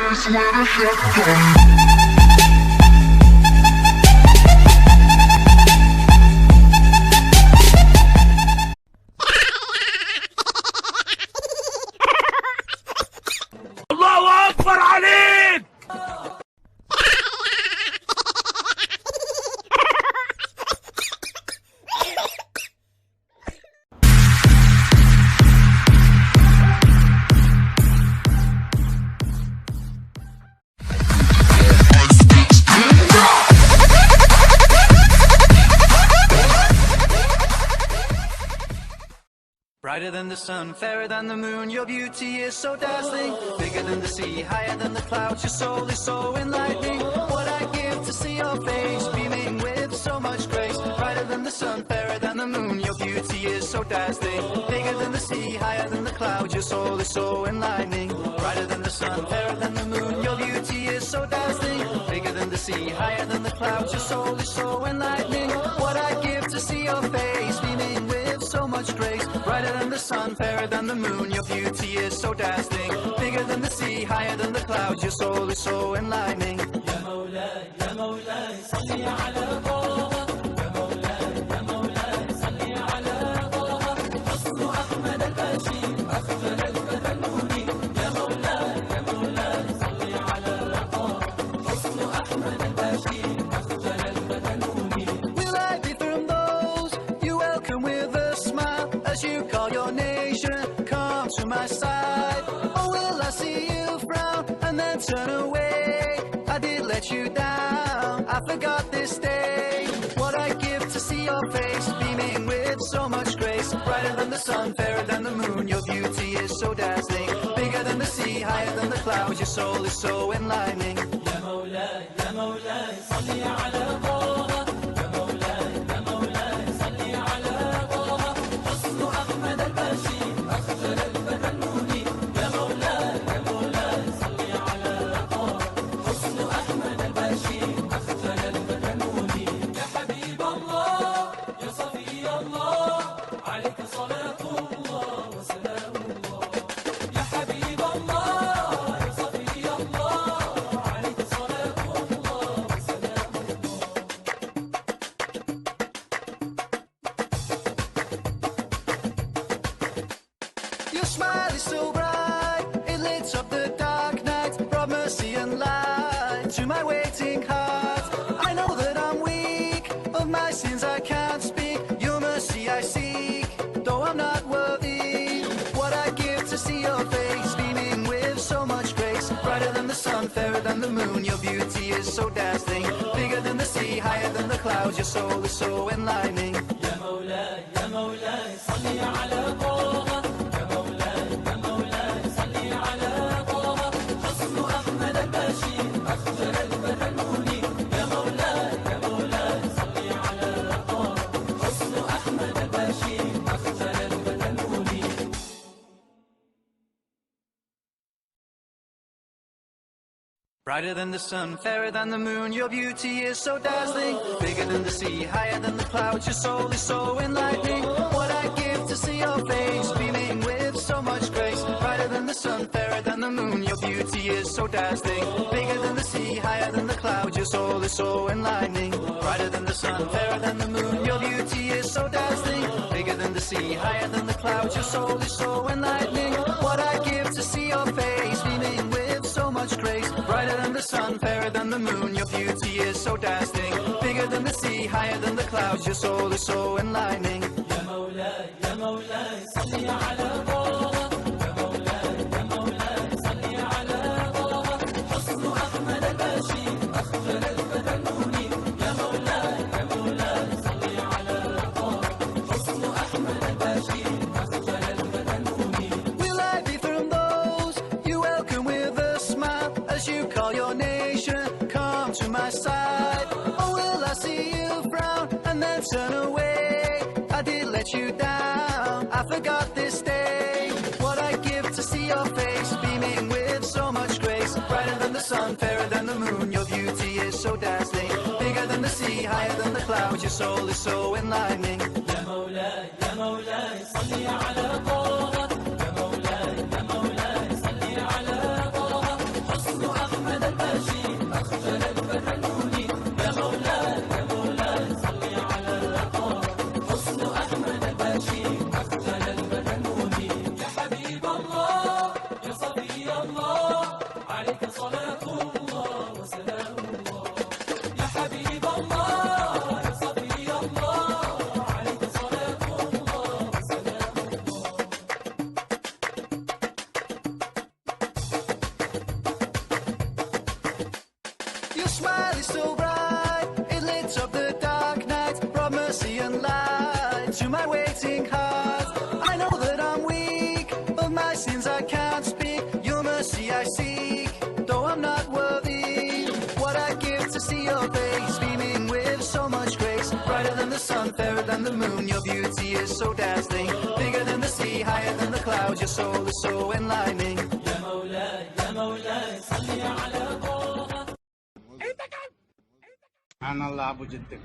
face with a shotgun. الله أكبر عليك. Brighter than the sun, fairer than the moon, your beauty is so dazzling. Bigger than the sea, higher than the clouds, your soul is so enlightening. What I give to see your face, beaming with so much grace. Brighter than the sun, fairer than the moon, your beauty is so dazzling. Bigger than the sea, higher than the clouds, your soul is so enlightening. Brighter than the sun, fairer than the moon, your beauty is so dazzling. Bigger than the sea, higher than the clouds, your soul is so enlightening. What I give to see your face, beaming with so much grace. Brighter than the sun, fairer than the moon, your beauty is so dazzling. Bigger than the sea, higher than the clouds, your soul is so enlightening. Ya Mawlay, Ya Mawlay, salli ala Taha. Ya Mawlay, Ya Mawlay, salli ala Taha. Husnu Ahmad al-Bashir, afdal al-fata al-munir. Ya Mawlay, Ya Mawlay, salli ala Taha. Husnu Ahmad al-Bashir, afdal al-fata al-munir. Will I be from those you welcome with a smile as you call your nation, come to my side? Or will I see you frown and then turn away? I did let you down, I forgot this day. What I give to see your face, beaming with so much grace. Brighter than the sun, fairer than the moon, your beauty is so dazzling. Bigger than the sea, higher than the clouds, your soul is so enlightening. Ya Mawlay, Ya Mawlay, salli ala Taha. Ya Mawlay, Ya Mawlay, salli ala Taha. Husnu Ahmad al-Bashir, afdal al-fata al-munir. Ya Mawlay, Ya Mawlay, salli ala Taha. Husnu Ahmad al-Bashir, afdal al-fata al-munir. Ya Habib Allah, Ya Safi Allah, alayka salatullah wa salamullah. Ya Habib Allah, Ya Safi Allah, alayka salatullah wa salamullah. Your smile is so bright, it lit up the dark night, brought mercy and light to my waiting heart. I know that I'm weak, of my sins I can't speak, your mercy I seek, though I'm not worthy. What I give to see your face, beaming with so much grace. Brighter than the sun, fairer than the moon, your beauty is so dazzling. Bigger than the sea, higher than the clouds, your soul is so enlightening. Ya Mawlay, Ya Mawlay, salli ala Taha. Ya Mawlay, Ya Mawlay, salli ala Taha. Husnu Ahmad al-Bashir, afdal al-fata al-munir. Ya Mawlay, Ya Mawlay, salli ala Taha. Husnu Ahmad al-Bashir, afdal al-fata al-munir. Brighter than the sun, fairer than the moon, your beauty is so dazzling. Bigger than the sea, higher than the clouds, your soul is so enlightening. What I give to see your face, beaming with so much grace. Brighter than the sun, fairer than the moon, your beauty is so dazzling. Bigger than the sea, higher than the clouds, your soul is so enlightening. Brighter than the sun, fairer than the moon, your beauty is so dazzling. Bigger than the sea, higher than the clouds, your soul is so enlightening. What I give to see your face, beaming with so much grace. Brighter than the sun, fairer than the moon, your beauty is so dazzling. Bigger than the sea, higher than the clouds, your soul is so enlightening. Ya Mawlay, Ya Mawlay, salli ala Taha. Ya Mawlay, Ya Mawlay, salli ala Taha. Husnu Ahmad al-Bashir, afdal al-fata al-munir. Ya Mawlay, Ya Mawlay, salli ala Taha. Husnu Ahmad al-Bashir, afdal al-fata al-munir. Will I be from those you welcome with a smile as you call your nation, come to my side? Or will I see you frown and then turn away? I did let you down, I forgot this day. What I give to see your face, beaming with so much grace. Brighter than the sun, fairer than the moon, your beauty is so dazzling. Bigger than the sea, higher than the clouds, your soul is so enlightening. Ya Mawlay, Ya Mawlay, salli ala Taha. Ya Mawlay, Ya Mawlay, salli ala Taha. Husnu Your smile is so bright, it lit up the dark night, brought mercy and light to my waiting heart. I know that I'm weak, of my sins I can't speak, your mercy I seek, though I'm not worthy. What I give to see your face, beaming with so much grace, brighter than the sun, fairer than the moon, your beauty is so dazzling, bigger than the sea, higher than the clouds, your soul is so enlightening. سبحان الله ابو جدك